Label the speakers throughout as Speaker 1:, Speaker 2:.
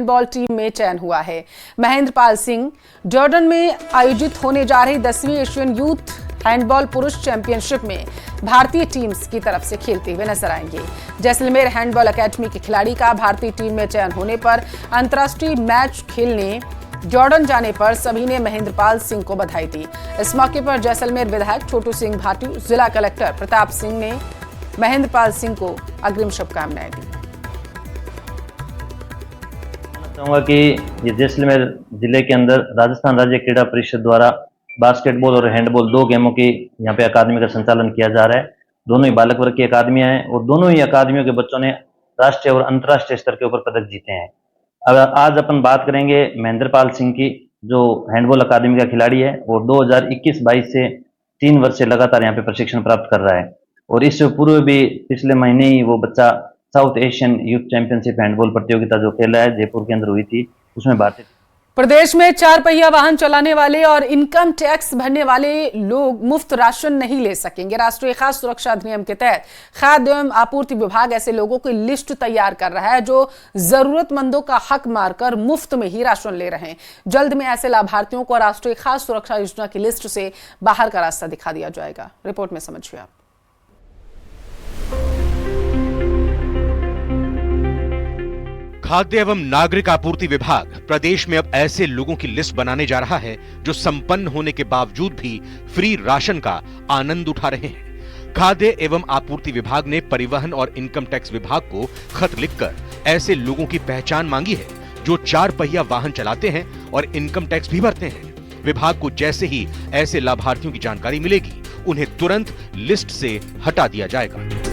Speaker 1: Handball team में चयन हुआ है। महेंद्र पाल सिंह जॉर्डन में आयोजित होने जा रही 10वीं एशियन यूथ हैंडबॉल पुरुष चैंपियनशिप में भारतीय टीम्स की तरफ से खेलते हुए नजर आएंगे। जैसलमेर हैंडबॉल अकेडमी के खिलाड़ी का भारतीय टीम में चयन होने पर अंतर्राष्ट्रीय मैच खेलने जॉर्डन जाने पर सभी ने महेंद्र पाल सिंह को बधाई दी। इस मौके पर जैसलमेर विधायक छोटू सिंह भाटू, जिला कलेक्टर प्रताप सिंह ने महेंद्र पाल सिंह को अग्रिम शुभकामनाएं दी।
Speaker 2: चाहूंगा कि ये जैसलमेर जिले के अंदर राजस्थान राज्य क्रीड़ा परिषद द्वारा बास्केटबॉल और हैंडबॉल 2 गेमों की यहाँ पे अकादमी का संचालन किया जा रहा है। दोनों ही बालक वर्ग की अकादमियां हैं और दोनों ही अकादमियों के बच्चों ने राष्ट्रीय और अंतर्राष्ट्रीय स्तर के ऊपर पदक जीते हैं। अब आज अपन बात करेंगे महेंद्र पाल सिंह की, जो हैंडबॉल अकादमी का खिलाड़ी है और 2021-22 से 3 वर्ष से लगातार यहाँ पे प्रशिक्षण प्राप्त कर रहा है। और इससे पूर्व भी पिछले महीने ही वो बच्चा south Asian youth championship handball प्रतियोगिता जो खेला है जयपुर के अंदर हुई थी, उसमें भारतीय
Speaker 1: प्रदेश में 4 पहिया वाहन चलाने वाले और इनकम टैक्स भरने वाले लोग मुफ्त राशन नहीं ले सकेंगे। राष्ट्रीय खाद्य सुरक्षा अधिनियम के तहत खाद्य एवं आपूर्ति विभाग ऐसे लोगों की लिस्ट तैयार कर रहा है जो जरूरतमंदों का हक मारकर मुफ्त में ही राशन ले रहे हैं। जल्द में ऐसे लाभार्थियों को राष्ट्रीय खाद्य सुरक्षा योजना की लिस्ट से बाहर का रास्ता दिखा दिया जाएगा। रिपोर्ट में समझिए आप।
Speaker 3: खाद्य एवं नागरिक आपूर्ति विभाग प्रदेश में अब ऐसे लोगों की लिस्ट बनाने जा रहा है जो संपन्न होने के बावजूद भी फ्री राशन का आनंद उठा रहे हैं। खाद्य एवं आपूर्ति विभाग ने परिवहन और इनकम टैक्स विभाग को खत लिखकर ऐसे लोगों की पहचान मांगी है जो 4 पहिया वाहन चलाते हैं और इनकम टैक्स भी भरते हैं। विभाग को जैसे ही ऐसे लाभार्थियों की जानकारी मिलेगी, उन्हें तुरंत लिस्ट से हटा दिया जाएगा।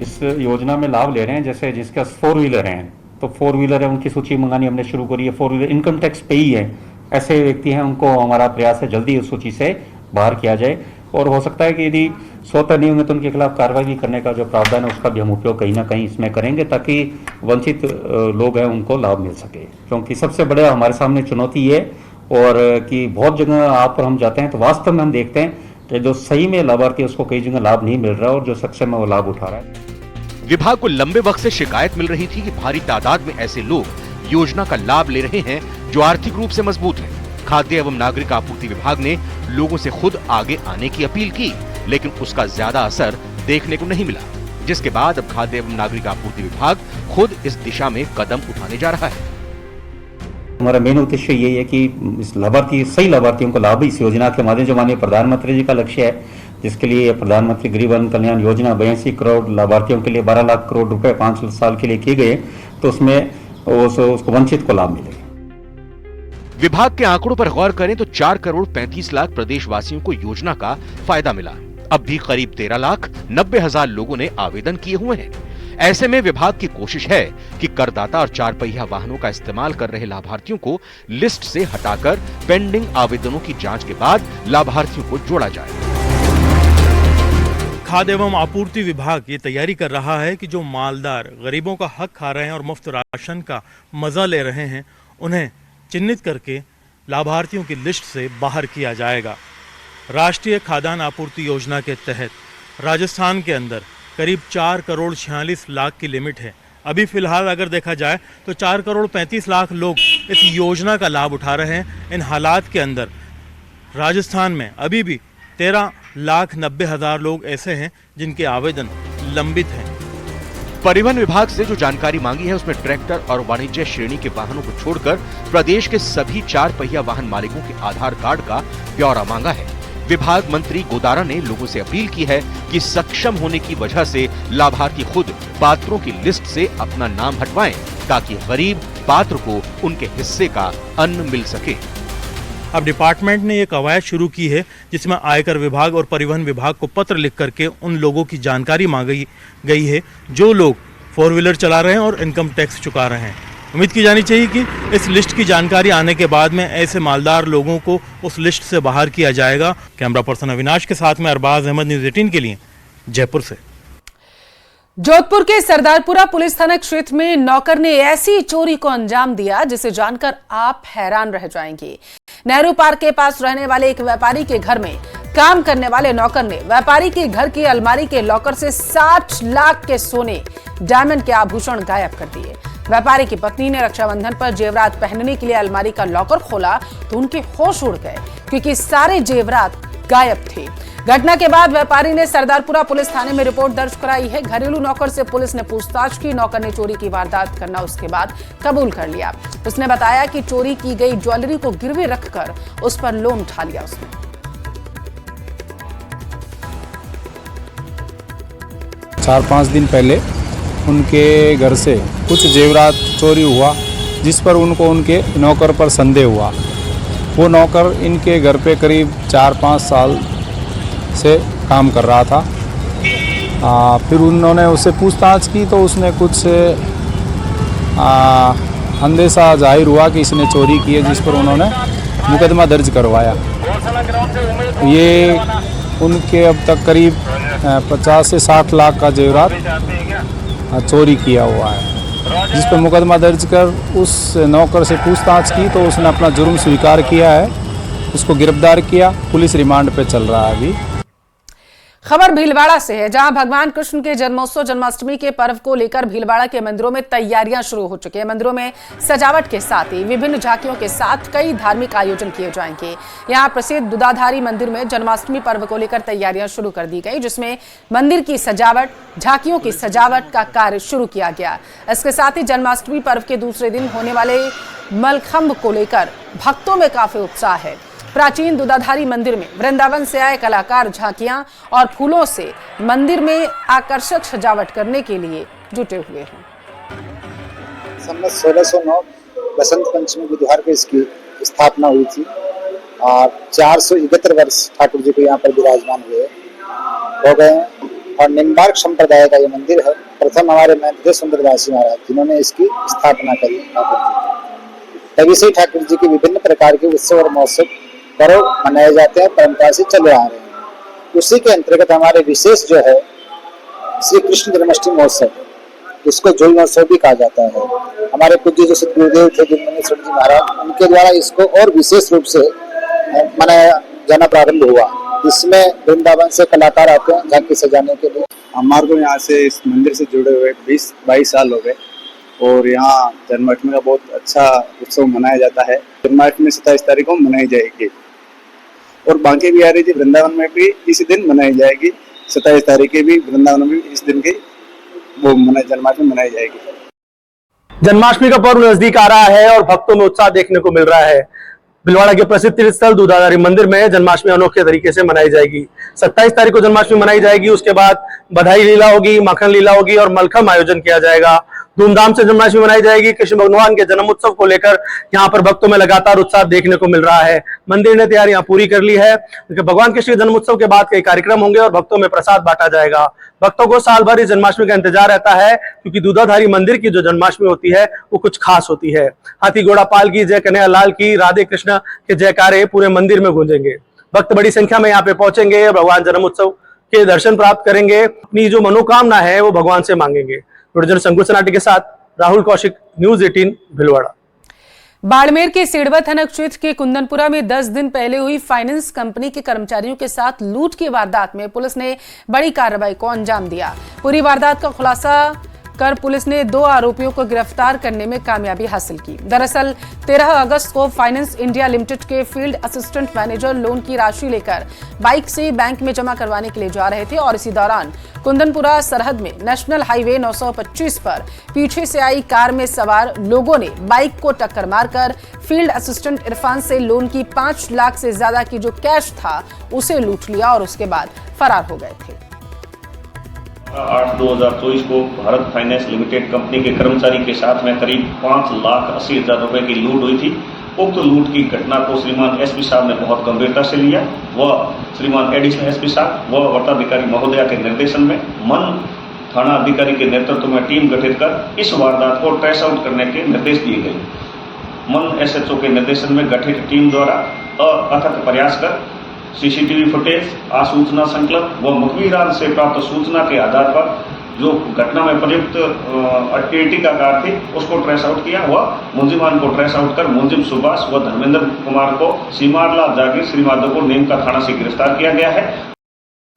Speaker 4: इस योजना में लाभ ले रहे हैं, जैसे जिसका 4 व्हीलर हैं तो 4 व्हीलर है उनकी सूची मंगानी हमने शुरू करी है। 4 व्हीलर इनकम टैक्स पे ही है, ऐसे व्यक्ति हैं, उनको हमारा प्रयास है जल्दी उस सूची से बाहर किया जाए। और हो सकता है कि यदि स्वतः नहीं होंगे तो उनके खिलाफ कार्रवाई करने का जो प्रावधान है उसका भी हम उपयोग कहीं ना कहीं इसमें करेंगे ताकि वंचित लोग हैं उनको लाभ मिल सके। क्योंकि सबसे बड़ा हमारे सामने चुनौती है और कि बहुत जगह आप और हम जाते हैं तो वास्तव में हम देखते हैं कि जो सही में लाभार्थी है उसको कई जगह लाभ नहीं मिल रहा और जो सक्षम है वो लाभ उठा रहा है।
Speaker 3: विभाग को लंबे वक्त से शिकायत मिल रही थी कि भारी तादाद में ऐसे लोग योजना का लाभ ले रहे हैं जो आर्थिक रूप से मजबूत हैं। खाद्य एवं नागरिक आपूर्ति विभाग ने लोगों से खुद आगे आने की अपील की, लेकिन उसका ज्यादा असर देखने को नहीं मिला, जिसके बाद अब खाद्य एवं नागरिक आपूर्ति विभाग खुद इस दिशा में कदम उठाने जा रहा है।
Speaker 4: हमारा मेन उद्देश्य यही है कि इस लाभार्थी सही लाभार्थियों को लाभ इस योजना के माध्यम जो माननीय प्रधानमंत्री जी का लक्ष्य है, जिसके लिए प्रधानमंत्री गरीब कल्याण योजना 82 करोड़ लाभार्थियों के लिए 12 लाख करोड़ रुपए 5 साल के लिए किए गए, तो उसमें उसको वंचित को लाभ मिलेगा।
Speaker 3: विभाग के आंकड़ों पर गौर करें तो 4 करोड़ 35 लाख प्रदेशवासियों को योजना का फायदा मिला। अब भी करीब 13 लाख 90 हजार लोगों ने आवेदन किए हुए हैं। ऐसे में विभाग की कोशिश है कि करदाता और 4 पहिया वाहनों का इस्तेमाल कर रहे लाभार्थियों को लिस्ट से हटाकर पेंडिंग आवेदनों की जांच के बाद लाभार्थियों को जोड़ा जाए।
Speaker 5: खाद्य एवं आपूर्ति विभाग ये तैयारी कर रहा है कि जो मालदार गरीबों का हक खा रहे हैं और मुफ्त राशन का मजा ले रहे हैं, उन्हें चिन्हित करके लाभार्थियों की लिस्ट से बाहर किया जाएगा। राष्ट्रीय खाद्यान्न आपूर्ति योजना के तहत राजस्थान के अंदर करीब 4 करोड़ 46 लाख की लिमिट है। अभी फिलहाल अगर देखा जाए तो 4 करोड़ 35 लाख लोग इस योजना का लाभ उठा रहे हैं। इन हालात के अंदर राजस्थान में अभी भी 13 लाख 90 हजार लोग ऐसे हैं जिनके आवेदन लंबित हैं।
Speaker 3: परिवहन विभाग से जो जानकारी मांगी है उसमें ट्रैक्टर और वाणिज्य श्रेणी के वाहनों को छोड़कर प्रदेश के सभी 4 पहिया वाहन मालिकों के आधार कार्ड का ब्यौरा मांगा है। विभाग मंत्री गोदारा ने लोगों से अपील की है कि सक्षम होने की वजह से लाभार्थी खुद पात्रों की लिस्ट से अपना नाम हटवाएं ताकि गरीब पात्र को उनके हिस्से का अन्न मिल सके।
Speaker 5: अब डिपार्टमेंट ने ये कवायद शुरू की है जिसमें आयकर विभाग और परिवहन विभाग को पत्र लिख करके उन लोगों की जानकारी मांगी गई है जो लोग 4 व्हीलर चला रहे हैं और इनकम टैक्स चुका रहे हैं। उम्मीद की जानी चाहिए कि इस लिस्ट की जानकारी आने के बाद में ऐसे मालदार लोगों को उस लिस्ट से बाहर किया जाएगा। कैमरा पर्सन अविनाश के साथ में अरबाज अहमद, न्यूज़ 18 के लिए जयपुर से।
Speaker 1: जोधपुर के सरदारपुरा पुलिस थाना क्षेत्र में नौकर ने ऐसी चोरी को अंजाम दिया जिसे जानकर आप हैरान रह जाएंगे। नेहरू पार्क के पास रहने वाले एक व्यापारी के घर में काम करने वाले नौकर ने व्यापारी के घर की अलमारी के लॉकर से 60 लाख के सोने, डायमंड के आभूषण गायब कर दिए। व्यापारी की पत्नी ने रक्षाबंधन पर जेवरात पहनने के लिए अलमारी का लॉकर खोला तो उनके होश उड़ गए क्योंकि सारे जेवरात गायब थे। घटना के बाद व्यापारी ने सरदारपुरा पुलिस थाने में रिपोर्ट दर्ज कराई है। घरेलू नौकर से पुलिस ने पूछताछ की। नौकर ने चोरी की वारदात करना उसके बाद कबूल कर लिया। उसने बताया कि चोरी की गई ज्वेलरी को गिरवी रखकर उस पर लोन उठा लिया उसने।
Speaker 6: चार 5 दिन पहले उनके घर से कुछ जेवरात चोरी हुआ, जिस पर उनको उनके नौकर पर संदेह हुआ। वो नौकर इनके घर पे करीब 4-5 साल से काम कर रहा था। फिर उन्होंने उससे पूछताछ की तो उसने कुछ अंदेशा जाहिर हुआ कि इसने चोरी की है, जिस पर उन्होंने मुकदमा दर्ज करवाया। ये उनके अब तक करीब 50 से 60 लाख का जेवरात चोरी किया हुआ है, जिस पर मुकदमा दर्ज कर उस नौकर से पूछताछ की तो उसने अपना जुर्म स्वीकार किया है। उसको गिरफ्तार किया, पुलिस रिमांड पे चल रहा है अभी।
Speaker 1: खबर भीलवाड़ा से है, जहां भगवान कृष्ण के जन्मोत्सव जन्माष्टमी के पर्व को लेकर भीलवाड़ा के मंदिरों में तैयारियां शुरू हो चुकी हैं। मंदिरों में सजावट के साथ ही विभिन्न झांकियों के साथ कई धार्मिक आयोजन किए जाएंगे। यहां प्रसिद्ध दुधाधारी मंदिर में जन्माष्टमी पर्व को लेकर तैयारियां शुरू कर दी गई, जिसमें मंदिर की सजावट, झांकियों की सजावट का कार्य शुरू किया गया। इसके साथ ही जन्माष्टमी पर्व के दूसरे दिन होने वाले मलखंभ को लेकर भक्तों में काफी उत्साह है। प्राचीन दुधाधारी मंदिर में वृंदावन से आए कलाकार झांकियां और फूलों से मंदिर में आकर्षक सजावट करने के लिए जुटे हुए हैं।
Speaker 7: संवत 1609 बसंत पंचमी बुधवार को इसकी स्थापना हुई थी और 471 वर्ष ठाकुर जी को यहाँ पर विराजमान हो गए हैं। और निम्बार्क संप्रदाय का ये मंदिर है। प्रथम हमारे महंत सुंदरदास महाराज जिन्होंने इसकी स्थापना करी ठाकुर जी। तभी से ठाकुर जी के विभिन्न प्रकार के उत्सव और महोत्सव पर्व मनाए जाते हैं, परंपरा से चले आ रहे हैं। उसी के अंतर्गत हमारे विशेष जो है श्री कृष्ण जन्माष्टमी महोत्सव, इसको झूल महोत्सव भी कहा जाता है। हमारे पूज्य जो सदगुरुदेव थे जी महाराज, उनके द्वारा इसको और विशेष रूप से मनाया जाना प्रारंभ हुआ। इसमें वृंदावन से कलाकार आते हैं झांकी सजाने के लिए।
Speaker 8: हमारे को यहाँ से इस मंदिर से जुड़े हुए 20-22 साल हो गए और यहाँ जन्माष्टमी का बहुत अच्छा उत्सव मनाया जाता है। जन्माष्टमी 27 तारीख को मनाई जाएगी और बांके बिहारी जी वृंदावन में भी इसी दिन मनाई जाएगी। 27 तारीख की भी वृंदावन में इस दिन की वो जन्माष्टमी मनाई जाएगी।
Speaker 9: जन्माष्टमी का पर्व नजदीक आ रहा है और भक्तों में उत्साह देखने को मिल रहा है। भीलवाड़ा के प्रसिद्ध तीर्थ स्थल दूधाधारी मंदिर में जन्माष्टमी अनोखे तरीके से मनाई जाएगी। 27 तारीख को जन्माष्टमी मनाई जाएगी। उसके बाद बधाई लीला होगी, माखन लीला होगी और मलखम आयोजन किया जाएगा। धूमधाम से जन्माष्टमी मनाई जाएगी। कृष्ण भगवान के जन्म उत्सव को लेकर यहाँ पर भक्तों में लगातार उत्साह देखने को मिल रहा है। मंदिर ने तैयारियां पूरी कर ली है। भगवान कृष्ण के जन्म उत्सव के बाद कई कार्यक्रम होंगे और भक्तों में प्रसाद बांटा जाएगा। भक्तों को साल भर इस जन्माष्टमी का इंतजार रहता है, क्योंकि दूधाधारी मंदिर की जो जन्माष्टमी होती है वो कुछ खास होती है। हाथी घोड़ा पाल की जय, कन्हैया लाल की, राधे कृष्ण के जयकारे पूरे मंदिर में गूंजेंगे। भक्त बड़ी संख्या में यहाँ पे पहुंचेंगे, भगवान जन्म उत्सव के दर्शन प्राप्त करेंगे, अपनी जो मनोकामना है वो भगवान से मांगेंगे। संकुल सनाटी के साथ राहुल कौशिक, न्यूज 18 भीलवाड़ा।
Speaker 1: बाड़मेर के सिड़वा थाना क्षेत्र के कुंदनपुरा में 10 दिन पहले हुई फाइनेंस कंपनी के कर्मचारियों के साथ लूट की वारदात में पुलिस ने बड़ी कार्रवाई को अंजाम दिया। पूरी वारदात का खुलासा कर पुलिस ने 2 आरोपियों को गिरफ्तार करने में कामयाबी हासिल की। दरअसल 13 अगस्त को फाइनेंस इंडिया लिमिटेड के फील्ड असिस्टेंट मैनेजर लोन की राशि लेकर बाइक से बैंक में जमा करवाने के लिए जा रहे थे और इसी दौरान कुंदनपुरा सरहद में नेशनल हाईवे 925 पर पीछे से आई कार में सवार लोगों ने बाइक को टक्कर मारकर फील्ड असिस्टेंट इरफान से लोन की 5 लाख से ज्यादा की जो कैश था उसे लूट लिया और उसके बाद फरार हो गए थे।
Speaker 10: 8/2024 को भारत फाइनेंस लिमिटेड कंपनी के कर्मचारी के साथ में करीब 5,80,000 रुपए की लूट हुई थी। उक्त लूट की घटना को श्रीमान एसपी साहब ने बहुत गंभीरता से लिया। वह श्रीमान एडिशनल एसपी साहब व वटाधिकारी महोदया के निर्देशन में मन थाना अधिकारी के नेतृत्व में टीम गठित कर इस वारदात को ट्रेस आउट करने के निर्देश दिए गए। मन एसएचओ के निर्देशन में गठित टीम द्वारा अथक प्रयास कर सीसीटीवी फुटेज, आसूचना संकलन व मुखबिरान से प्राप्त सूचना के आधार पर जो घटना में प्रयुक्त अर्टिगा कार थी उसको ट्रेस आउट किया। वह मुंजिमान को ट्रेस आउट कर मुंजिम सुभाष व धर्मेंद्र कुमार को सीमारला जागीर श्री माधोपुर नीम का थाना से गिरफ्तार किया गया है।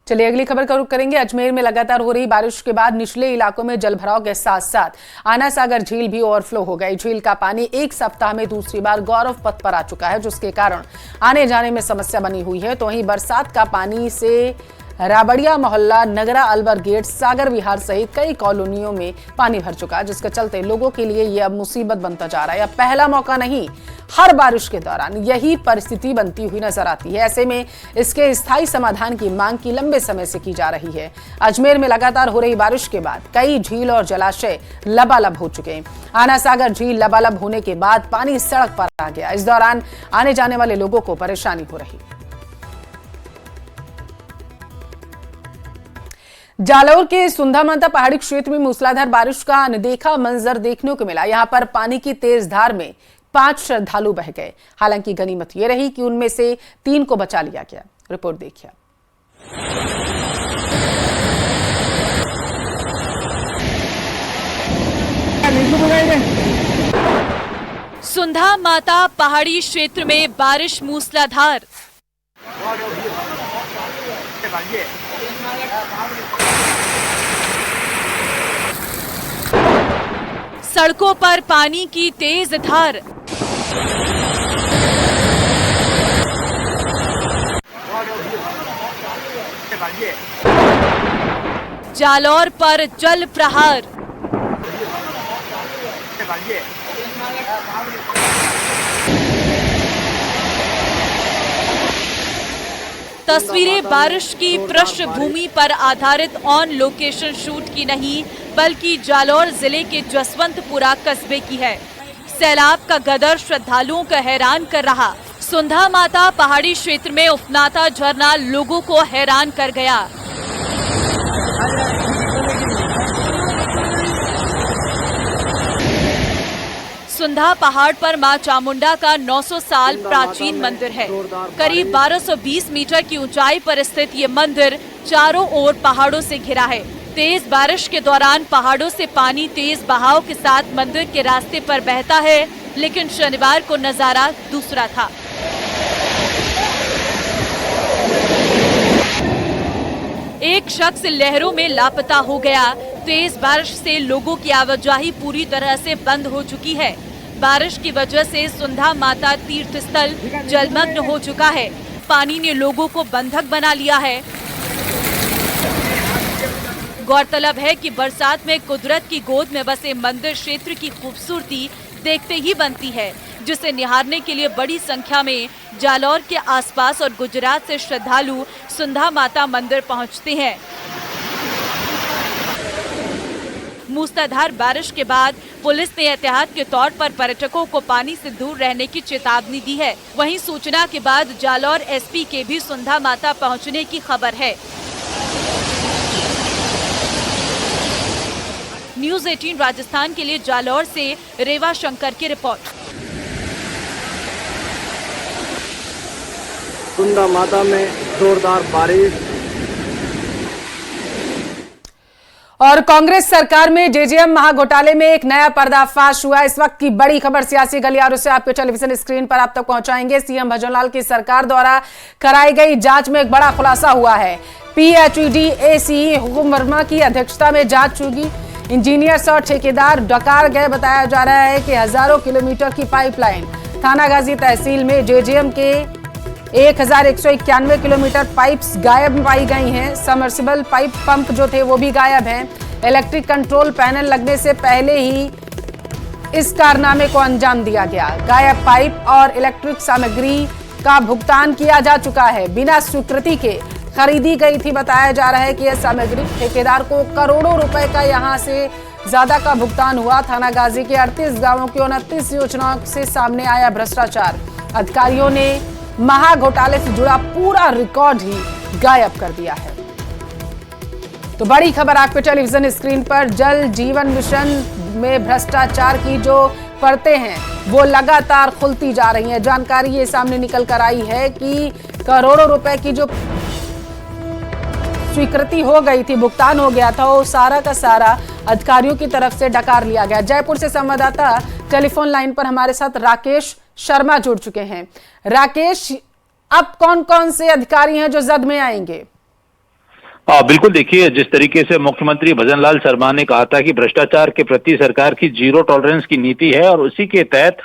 Speaker 1: चलिए अगली खबर का रुख करेंगे। अजमेर में लगातार हो रही बारिश के बाद निचले इलाकों में जलभराव के साथ साथ आना सागर झील भी ओवरफ्लो हो गई। झील का पानी एक सप्ताह में दूसरी बार गौरव पथ पर आ चुका है, जिसके कारण आने जाने में समस्या बनी हुई है। तो वहीं बरसात का पानी से राबड़िया मोहल्ला, नगरा, अलवर गेट, सागर विहार सहित कई कॉलोनियों में पानी भर चुका है, जिसके चलते लोगों के लिए यह अब मुसीबत बनता जा रहा है। अब पहला मौका नहीं, हर बारिश के दौरान यही परिस्थिति बनती हुई नजर आती है। ऐसे में इसके स्थायी समाधान की मांग की लंबे समय से की जा रही है। अजमेर में लगातार हो रही बारिश के बाद कई झील और जलाशय लबालब हो चुके हैं। आना सागर झील लबालब होने के बाद पानी सड़क पर आ गया। इस दौरान आने जाने वाले लोगों को परेशानी हो रही। जालौर के सुंधा माता पहाड़ी क्षेत्र में मूसलाधार बारिश का अनदेखा मंजर देखने को मिला। यहां पर पानी की तेज धार में 5 श्रद्धालु बह गए। हालांकि गनीमत यह रही कि उनमें से 3 को बचा लिया गया। रिपोर्ट देखिए।
Speaker 11: सुंधा माता पहाड़ी क्षेत्र में बारिश मूसलाधार। सड़कों पर पानी की तेज धार। जालौर पर जल प्रहार। तस्वीरें बारिश की पृष्ठभूमि पर आधारित ऑन लोकेशन शूट की नहीं, बल्कि जालौर जिले के जसवंतपुरा कस्बे की है। सैलाब का गदर श्रद्धालुओं को हैरान कर रहा। सुंधा माता पहाड़ी क्षेत्र में उफनाता झरना लोगों को हैरान कर गया। सुंधा पहाड़ पर मां चामुंडा का 900 साल प्राचीन मंदिर है। करीब 1220 मीटर की ऊंचाई पर स्थित ये मंदिर चारों ओर पहाड़ों से घिरा है। तेज बारिश के दौरान पहाड़ों से पानी तेज बहाव के साथ मंदिर के रास्ते पर बहता है, लेकिन शनिवार को नजारा दूसरा था। एक शख्स लहरों में लापता हो गया। तेज बारिश से लोगों की आवाजाही पूरी तरह से बंद हो चुकी है। बारिश की वजह से सुंधा माता तीर्थ स्थल जलमग्न हो चुका है। पानी ने लोगों को बंधक बना लिया है। गौरतलब है कि बरसात में कुदरत की गोद में बसे मंदिर क्षेत्र की खूबसूरती देखते ही बनती है, जिसे निहारने के लिए बड़ी संख्या में जालौर के आसपास और गुजरात से श्रद्धालु सुंधा माता मंदिर पहुंचते हैं। मूसलाधार बारिश के बाद पुलिस ने एहतियात के तौर पर पर्यटकों को पानी से दूर रहने की चेतावनी दी है। वहीं सूचना के बाद जालौर एसपी के भी सुंधा माता पहुंचने की खबर है। न्यूज़ 18 राजस्थान के लिए जालौर से रेवा शंकर की रिपोर्ट।
Speaker 9: सुंधा माता में जोरदार बारिश।
Speaker 1: और कांग्रेस सरकार में जेजेएम महाघोटाले में एक नया पर्दाफाश हुआ। इस वक्त की बड़ी खबर सियासी गलियारों से आपके टेलीविजन स्क्रीन पर आप तक पहुंचाएंगे। सीएम भजनलाल की सरकार द्वारा कराई गई जांच में एक बड़ा खुलासा हुआ है। पीएचईडी एसीई हुकुम वर्मा की अध्यक्षता में जांच होगी। इंजीनियर्स और ठेकेदार डकार गए। बताया जा रहा है कि हजारों किलोमीटर की पाइपलाइन थानागाजी तहसील में जेजेएम के 1191 किलोमीटर पाइप्स गायब पाई गई हैं। सबमर्सिबल पाइप पंप जो थे वो भी गायब हैं। इलेक्ट्रिक कंट्रोल पैनल लगने से पहले ही इस कारनामे को अंजाम दिया गया। गायब पाइप और इलेक्ट्रिक सामग्री का भुगतान किया जा चुका है। बिना स्वीकृति के खरीदी गई थी। बताया जा रहा है कि यह सामग्री ठेकेदार को करोड़ों रुपए का यहां से ज्यादा का भुगतान हुआ। थानागाजी के 38 गांवों की 29 योजनाओं से सामने आया भ्रष्टाचार। अधिकारियों ने महाघोटाले से जुड़ा पूरा रिकॉर्ड ही गायब कर दिया है। तो बड़ी खबर आपके टेलीविजन स्क्रीन पर। जल जीवन मिशन में भ्रष्टाचार की जो परतें हैं वो लगातार खुलती जा रही हैं। जानकारी ये सामने निकल कर आई है कि करोड़ों रुपए की जो स्वीकृति हो गई थी, भुगतान हो गया था, वो सारा का सारा अधिकारियों की तरफ से डकार लिया गया। जयपुर से संवाददाता टेलीफोन लाइन पर हमारे साथ राकेश शर्मा जुड़ चुके हैं। राकेश, अब कौन कौन से अधिकारी हैं जो जद में आएंगे?
Speaker 12: बिल्कुल, देखिए जिस तरीके से मुख्यमंत्री भजन लाल शर्मा ने कहा था कि भ्रष्टाचार के प्रति सरकार की जीरो टॉलरेंस की नीति है और उसी के तहत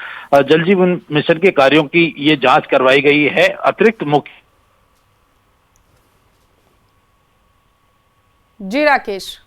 Speaker 12: जल जीवन मिशन के कार्यों की ये जांच करवाई गई है। अतिरिक्त मुख्य
Speaker 1: जी राकेश,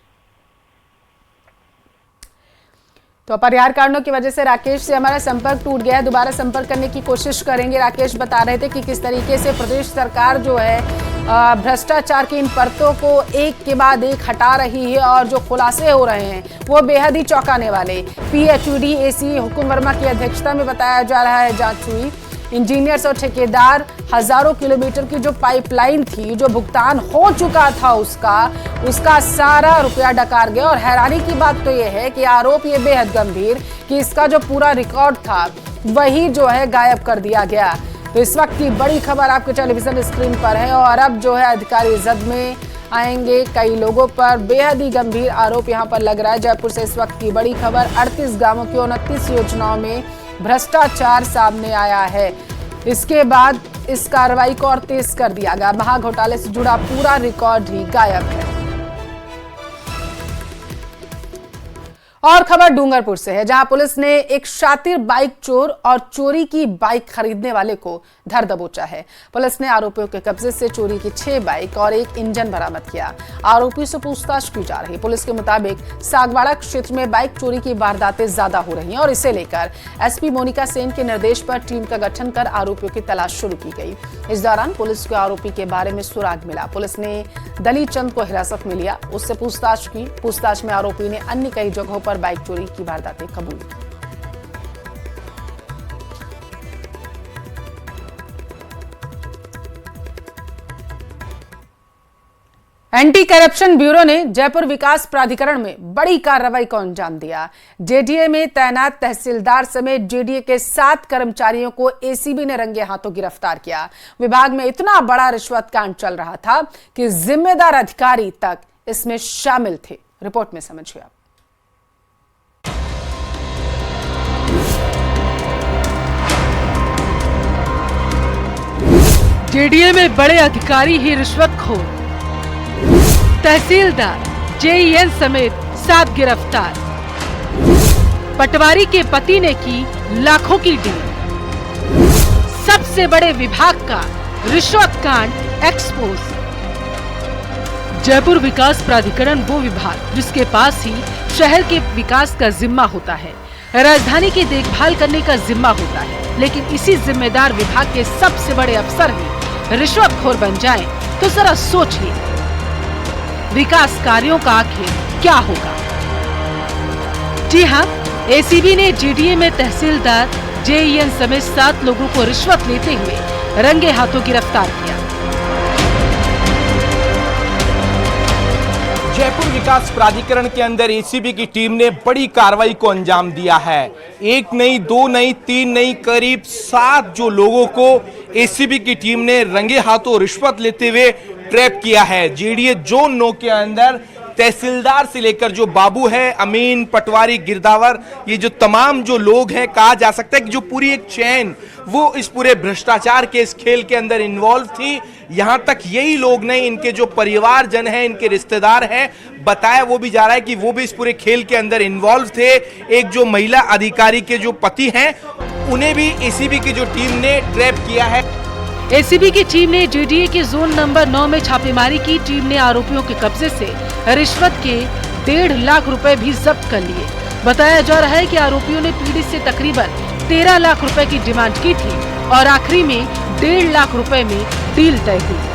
Speaker 1: तो अपरिहार कारणों की वजह से राकेश से हमारा संपर्क टूट गया है। दोबारा संपर्क करने की कोशिश करेंगे। राकेश बता रहे थे कि किस तरीके से प्रदेश सरकार जो है भ्रष्टाचार की इन परतों को एक के बाद एक हटा रही है और जो खुलासे हो रहे हैं वो बेहद ही चौंकाने वाले। पीएचईडी एसी हुकुम वर्मा की अध्यक्षता में बताया जा रहा है जांच हुई। इंजीनियर्स और ठेकेदार हजारों किलोमीटर की जो पाइपलाइन थी, जो भुगतान हो चुका था उसका सारा रुपया डकार गया। और हैरानी की बात तो ये है कि आरोप ये बेहद गंभीर कि इसका जो पूरा रिकॉर्ड था वही जो है गायब कर दिया गया। तो इस वक्त की बड़ी खबर आपके टेलीविजन स्क्रीन पर है और अब जो है अधिकारी जद में आएंगे। कई लोगों पर बेहद ही गंभीर आरोप यहां पर लग रहा है। जयपुर से इस वक्त की बड़ी खबर, 38 गांवों की 29 योजनाओं में भ्रष्टाचार सामने आया है। इसके बाद इस कार्रवाई को और तेज कर दिया गया। महाघोटाले से जुड़ा पूरा रिकॉर्ड ही गायब है। और खबर डूंगरपुर से है, जहां पुलिस ने एक शातिर बाइक चोर और चोरी की बाइक खरीदने वाले को धर दबोचा है। पुलिस ने आरोपियों के कब्जे से चोरी की 6 बाइक और एक इंजन बरामद किया। आरोपी से पूछताछ की जा रही। पुलिस के मुताबिक सागवाड़ा क्षेत्र में बाइक चोरी की वारदातें ज्यादा हो रही हैं और इसे लेकर एसपी मोनिका सेन के निर्देश पर टीम का गठन कर आरोपियों की तलाश शुरू की गई। इस दौरान पुलिस को आरोपी के बारे में सुराग मिला। पुलिस ने दली चंद को हिरासत में लिया, उससे पूछताछ की। पूछताछ में आरोपी ने अन्य कई जगहों पर बाइक चोरी की वारदातें कबूल की। एंटी करप्शन ब्यूरो ने जयपुर विकास प्राधिकरण में बड़ी कार्रवाई को अंजाम दिया। जेडीए में तैनात तहसीलदार समेत जेडीए के 7 कर्मचारियों को एसीबी ने रंगे हाथों गिरफ्तार किया। विभाग में इतना बड़ा रिश्वत कांड चल रहा था कि जिम्मेदार अधिकारी तक इसमें शामिल थे। रिपोर्ट में समझिए आप।
Speaker 13: जेडीए में बड़े अधिकारी ही रिश्वतखोर, तहसीलदार जेईएन समेत 7 गिरफ्तार। पटवारी के पति ने की लाखों की डील। सबसे बड़े विभाग का रिश्वत कांड एक्सपोज। जयपुर विकास प्राधिकरण वो विभाग जिसके पास ही शहर के विकास का जिम्मा होता है, राजधानी की देखभाल करने का जिम्मा होता है, लेकिन इसी जिम्मेदार विभाग के सबसे बड़े अफसर ही रिश्वतखोर बन जाएं तो जरा सोचिए विकास कार्यों का आखिर क्या होगा। जी हाँ, एसीबी ने जेडीए में तहसीलदार जेईएन समेत 7 लोगों को रिश्वत लेते हुए रंगे हाथों गिरफ्तार किया।
Speaker 14: जयपुर विकास प्राधिकरण के अंदर एसीबी की टीम ने बड़ी कार्रवाई को अंजाम दिया है। 1 नहीं, 2 नहीं, 3 नहीं, करीब 7 जो लोगों को एसीबी की टीम ने रंगे हाथों रिश्वत लेते हुए ट्रैप किया है। जेडीए जोन 9 के अंदर तहसीलदार से लेकर जो बाबू है, अमीन, पटवारी, गिरदावर, ये जो तमाम जो लोग हैं, कहा जा सकता है कि जो पूरी एक चैन वो इस पूरे भ्रष्टाचार के इस खेल के अंदर इन्वॉल्व थी। यहां तक यही लोग नहीं, इनके जो परिवारजन हैं, इनके रिश्तेदार हैं, बताया वो भी जा रहा है कि वो भी इस पूरे खेल के अंदर इन्वॉल्व थे। एक जो महिला अधिकारी के जो पति हैं, उन्हें भी एसीबी की जो टीम ने ट्रैप किया है।
Speaker 13: एसीबी की टीम ने जेडीए के जोन नंबर 9 में छापेमारी की। टीम ने आरोपियों के कब्जे से रिश्वत के 1.5 लाख रुपए भी जब्त कर लिए। बताया जा रहा है कि आरोपियों ने पीड़ित से तकरीबन 13 लाख रुपए की डिमांड की थी और आखिरी में 1.5 लाख रुपए में डील तय हुई।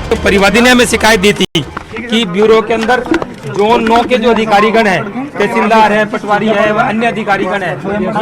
Speaker 15: तो परिवादी ने हमें शिकायत दी थी कि ब्यूरो के अंदर जोन 9 के जो अधिकारीगण हैं, तहसीलदार है, पटवारी है, व अन्य अधिकारीगण है,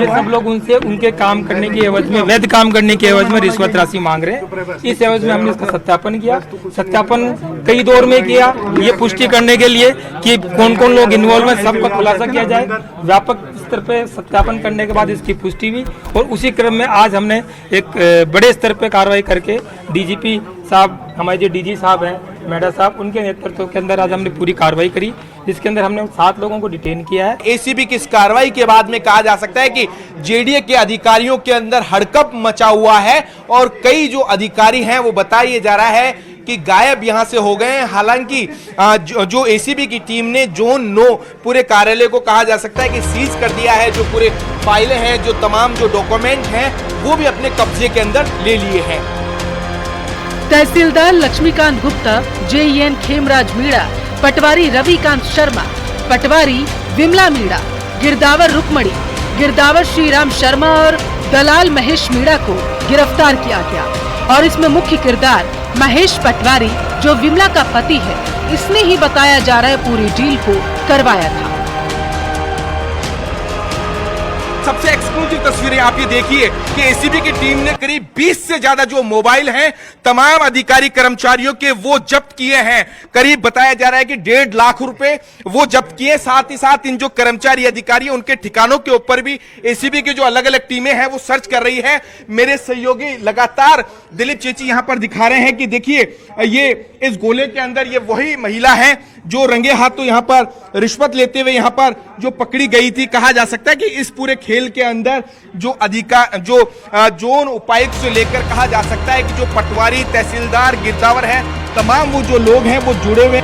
Speaker 15: ये सब लोग उनसे उनके काम करने की एवज में, वैध काम करने की एवज में रिश्वत राशि मांग रहे हैं। इस एवज में हमने इसका सत्यापन किया। सत्यापन कई दौर में किया, ये पुष्टि करने के लिए कि कौन कौन लोग इन्वॉल्व हैं, सबका खुलासा किया जाए। व्यापक स्तर पे सत्यापन करने के बाद इसकी पुष्टि हुई और उसी क्रम में आज हमने एक बड़े स्तर पे कार्रवाई करके डीजीपी साहब, हमारे जो डीजी साहब हैं, मेडा साहब, उनके नेतृत्व के अंदर आज हमने पूरी कार्रवाई करी, जिसके अंदर हमने 7 लोगों को डिटेन किया है।
Speaker 14: एसीबी की इस कार्रवाई के बाद में कहा जा सकता है कि जेडीए के अधिकारियों के अंदर हड़कंप मचा हुआ है और कई जो अधिकारी हैं वो बताया जा रहा है कि गायब यहां से हो गए हैं। हालांकि जो एसीबी की टीम ने जोन 9 पूरे कार्यालय को कहा जा सकता है कि सीज कर दिया है। जो पूरे फाइलें हैं, जो तमाम जो डॉक्यूमेंट हैं, वो भी अपने कब्जे के अंदर ले लिए हैं।
Speaker 13: तहसीलदार लक्ष्मीकांत गुप्ता, जेईएन खेमराज मीणा, पटवारी रविकांत शर्मा, पटवारी विमला मीणा, गिरदावर रुकमणी, गिरदावर श्रीराम शर्मा और दलाल महेश मीणा को गिरफ्तार किया गया। और इसमें मुख्य किरदार महेश पटवारी, जो विमला का पति है, इसने ही बताया जा रहा है पूरी डील को करवाया था।
Speaker 14: सबसे एक्सक्लूसिव तस्वीरें आप ये देखिए कि एसीबी की टीम ने करीब 20 से ज्यादा जो मोबाइल हैं तमाम अधिकारी कर्मचारियों के वो जब्त किए हैं। करीब बताया जा रहा है कि 1.5 लाख रुपए वो जब्त किए। साथ ही साथ इन जो कर्मचारी अधिकारी उनके ठिकानों के ऊपर भी एसीबी की जो अलग अलग टीमें हैं वो सर्च कर रही है। मेरे सहयोगी लगातार दिलीप चेची यहां पर दिखा रहे हैं कि देखिए ये इस गोले के अंदर ये वही महिला है जो रंगे हाथों यहां पर रिश्वत लेते हुए यहां पर जो पकड़ी गई थी। कहा जा सकता है कि इस पूरे खेल के अंदर जो जोन उपायुक्त से लेकर कहा जा सकता है कि जो पटवारी, तहसीलदार, गिरदावर है, तमाम वो जो लोग हैं वो जुड़े हुए।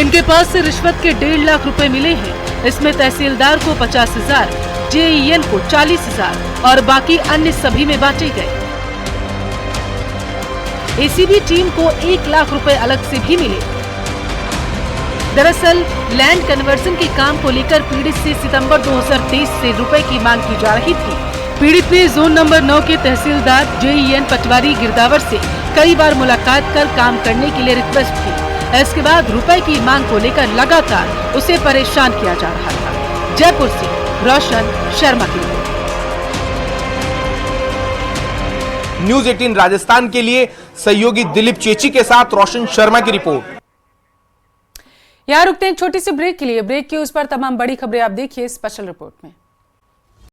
Speaker 13: इनके पास से रिश्वत के 1.5 लाख रुपए मिले हैं। इसमें तहसीलदार को 50,000, जेईएन को 40,000 और बाकी अन्य सभी में बांटे गए। एसीबी टीम को 1 लाख रुपए अलग से भी मिले। दरअसल लैंड कन्वर्जन के काम को लेकर पीड़ित से सितंबर 2023 से रुपए की मांग की जा रही थी। पीड़ित ने जोन नंबर 9 के तहसीलदार, जेईएन, पटवारी, गिरदावर से कई बार मुलाकात कर काम करने के लिए रिक्वेस्ट की। इसके बाद रुपए की मांग को लेकर लगातार उसे परेशान किया जा रहा था। जयपुर से रोशन शर्मा की रिपोर्ट।
Speaker 14: न्यूज़ 18 राजस्थान के लिए सहयोगी दिलीप चेची के साथ रोशन शर्मा की रिपोर्ट।
Speaker 1: यहाँ रुकते हैं एक छोटी सी ब्रेक के लिए। ब्रेक के उस पर तमाम बड़ी खबरें आप देखिए स्पेशल रिपोर्ट में।